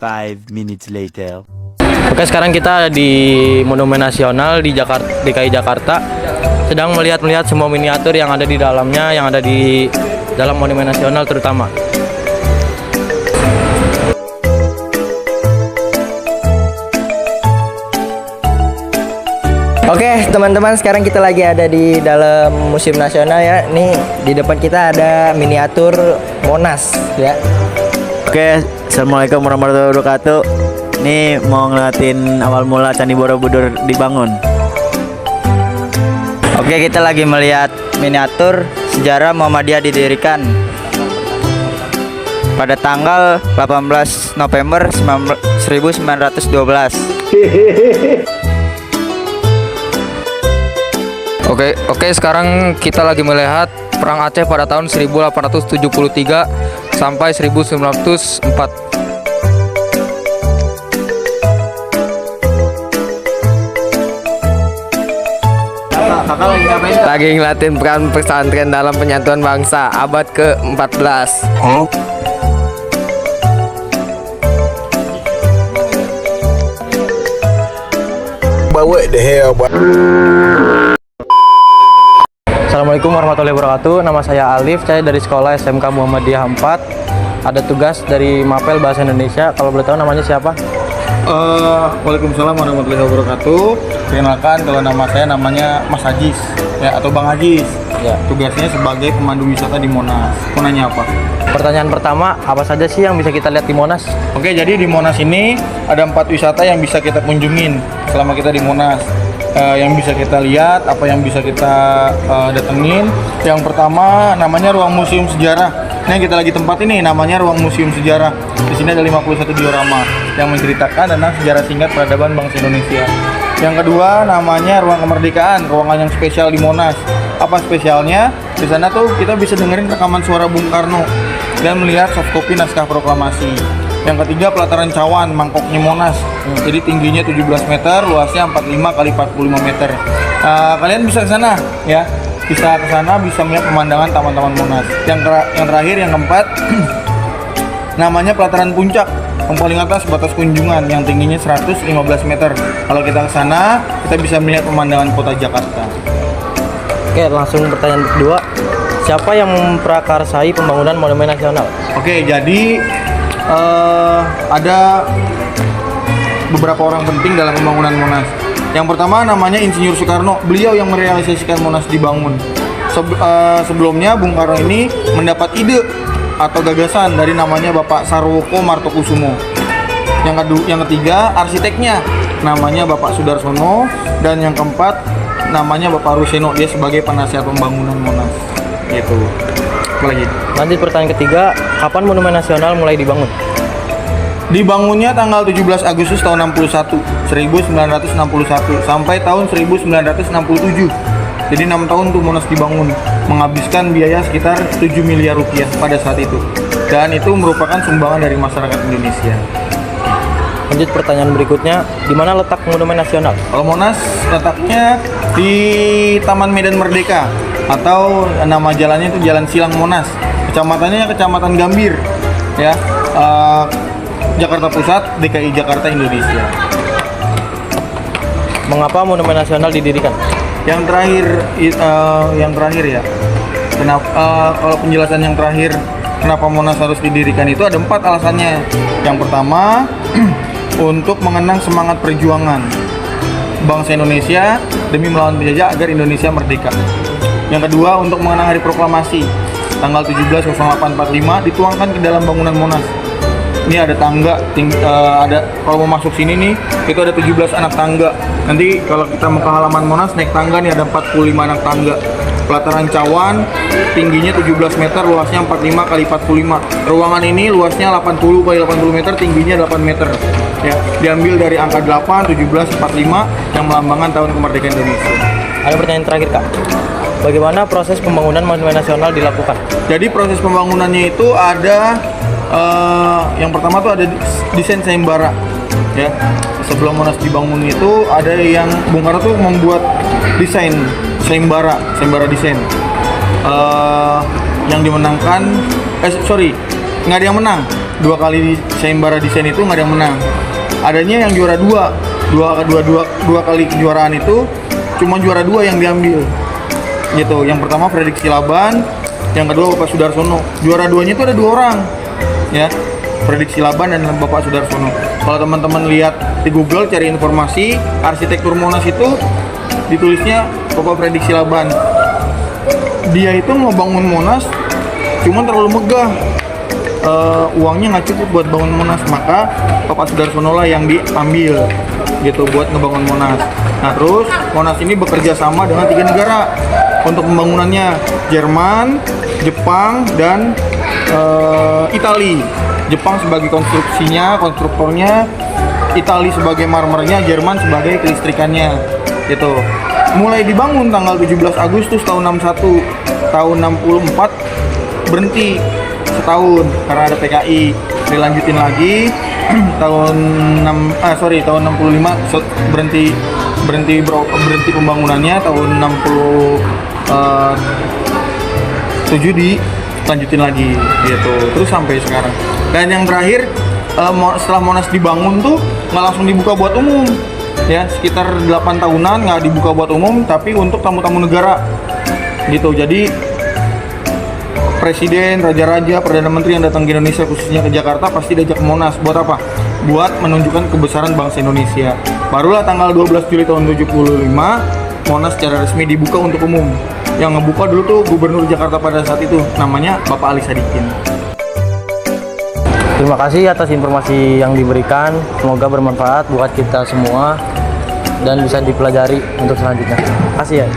5 minutes later. Oke, sekarang kita ada di Monumen Nasional di Jakarta, DKI Jakarta. Sedang melihat semua miniatur yang ada di dalamnya, yang ada di dalam Monumen Nasional terutama. Oke teman-teman, sekarang kita lagi ada di dalam Museum Nasional ya. Nih di depan kita ada miniatur Monas ya. Oke, assalamualaikum warahmatullahi wabarakatuh. Ini mau ngeliatin awal mula Candi Borobudur dibangun. Oke, kita lagi melihat miniatur sejarah Muhammadiyah didirikan pada tanggal 18 November 1912. Oke, sekarang kita lagi melihat Perang Aceh pada tahun 1873 sampai 1904. Lagi ngeliatin peran pesantren dalam penyatuan bangsa abad ke-14. What the hell, boy? Assalamualaikum warahmatullahi wabarakatuh. Nama saya Alif, saya dari sekolah SMK Muhammadiyah 4. Ada tugas dari Mapel Bahasa Indonesia. Kalau boleh tahu namanya siapa? Waalaikumsalam warahmatullahi wabarakatuh. Perkenalkan, kalau nama saya namanya Mas Ajis ya, atau Bang Ajis. Ya. Tugasnya sebagai pemandu wisata di Monas. Mau nanya apa? Pertanyaan pertama, apa saja sih yang bisa kita lihat di Monas? Oke, jadi di Monas ini ada 4 wisata yang bisa kita kunjungin selama kita di Monas. Yang bisa kita lihat, apa yang bisa kita datengin. Yang pertama namanya Ruang Museum Sejarah. Nah, yang kita lagi tempat ini namanya Ruang Museum Sejarah. Di sini ada 51 diorama yang menceritakan tentang sejarah singkat peradaban bangsa Indonesia. Yang kedua namanya Ruang Kemerdekaan, ruangan yang spesial di Monas. Apa spesialnya? Di sana tuh kita bisa dengerin rekaman suara Bung Karno dan melihat softcopy naskah proklamasi. Yang ketiga pelataran Cawan, mangkoknya Monas. Jadi tingginya 17 meter, luasnya 45 kali 45 meter. Kalian bisa ke sana ya. Bisa ke sana, bisa melihat pemandangan taman-taman Monas. Yang terakhir, yang keempat namanya pelataran Puncak, yang paling atas batas kunjungan yang tingginya 115 meter. Kalau kita ke sana, kita bisa melihat pemandangan kota Jakarta. Oke, langsung pertanyaan kedua. Siapa yang memprakarsai pembangunan Monumen Nasional? Oke, jadi ada beberapa orang penting dalam pembangunan Monas. Yang pertama namanya Insinyur Soekarno. Beliau yang merealisasikan Monas dibangun. Sebelumnya Bung Karno ini mendapat ide atau gagasan dari namanya Bapak Sarwoko Martokusumo. Yang ketiga arsiteknya namanya Bapak Sudarsono, dan yang keempat namanya Bapak Ruseno. Dia sebagai penasihat pembangunan Monas. Gitu. Apa lagi? Lanjut pertanyaan ketiga, kapan Monumen Nasional mulai dibangun? Dibangunnya tanggal 17 Agustus tahun 1961 sampai tahun 1967. Jadi 6 tahun tuh Monas dibangun, menghabiskan biaya sekitar 7 miliar rupiah pada saat itu. Dan itu merupakan sumbangan dari masyarakat Indonesia. Lanjut pertanyaan berikutnya, di mana letak Monumen Nasional? Kalau Monas letaknya di Taman Medan Merdeka, atau nama jalannya itu Jalan Silang Monas. Kecamatannya Kecamatan Gambir ya. Jakarta Pusat, DKI Jakarta, Indonesia. Mengapa Monumen Nasional didirikan? Yang terakhir ya. Kalau penjelasan yang terakhir kenapa Monas harus didirikan itu ada 4 alasannya. Yang pertama untuk mengenang semangat perjuangan bangsa Indonesia demi melawan penjajah agar Indonesia merdeka. Yang kedua untuk mengenang Hari Proklamasi tanggal 17/08/45 dituangkan ke dalam bangunan Monas. Ini ada tangga, ada kalau mau masuk sini nih itu ada 17 anak tangga. Nanti kalau kita mau ke halaman Monas naik tangga nih ada 45 anak tangga. Pelataran Cawan tingginya 17 meter, luasnya 45 kali 45. Ruangan ini luasnya 80 kali 80 meter, tingginya 8 meter. Ya, diambil dari angka 8, 17, 45 yang melambangkan tahun kemerdekaan Indonesia. Ada pertanyaan terakhir, Kak. Bagaimana proses pembangunan Monumen Nasional dilakukan? Jadi proses pembangunannya itu ada yang pertama tuh ada desain sayembara ya. Sebelum Monas dibangun itu ada yang Bung Karno tuh membuat desain sayembara desain yang dimenangkan nggak ada yang menang, 2 kali sayembara desain itu nggak ada yang menang. Adanya yang juara dua kali kejuaraan itu cuma juara 2 yang diambil gitu. Yang pertama Prediksi Laban, yang kedua Bapak Sudarsono. Juara 2-nya itu ada 2 orang ya, Prediksi Laban dan Bapak Sudarsono. Kalau teman-teman lihat di Google cari informasi arsitektur Monas itu ditulisnya Bapak Prediksi Laban. Dia itu mau bangun Monas cuman terlalu megah, uangnya nggak cukup buat bangun Monas, maka Bapak Sudarsono lah yang diambil gitu buat ngebangun Monas. Nah terus Monas ini bekerja sama dengan 3 negara untuk pembangunannya, Jerman, Jepang, dan Itali. Jepang sebagai konstruktornya, Itali sebagai marmernya, Jerman sebagai kelistrikannya gitu. Mulai dibangun tanggal 17 Agustus tahun 61, tahun 64 berhenti setahun karena ada PKI. Dilanjutin lagi tahun 65 berhenti pembangunannya, tahun 67 dilanjutin lagi gitu, terus sampai sekarang. Dan yang terakhir setelah Monas dibangun tuh nggak langsung dibuka buat umum ya, sekitar 8 tahunan nggak dibuka buat umum, tapi untuk tamu-tamu negara gitu. Jadi presiden, raja-raja, perdana menteri yang datang ke Indonesia khususnya ke Jakarta pasti diajak ke Monas. Buat apa? Buat menunjukkan kebesaran bangsa Indonesia. Barulah tanggal 12 Juli tahun 75 Monas secara resmi dibuka untuk umum. Yang ngebuka dulu tuh Gubernur Jakarta pada saat itu, namanya Bapak Ali Sadikin. Terima kasih atas informasi yang diberikan. Semoga bermanfaat buat kita semua dan bisa dipelajari untuk selanjutnya. Terima kasih ya.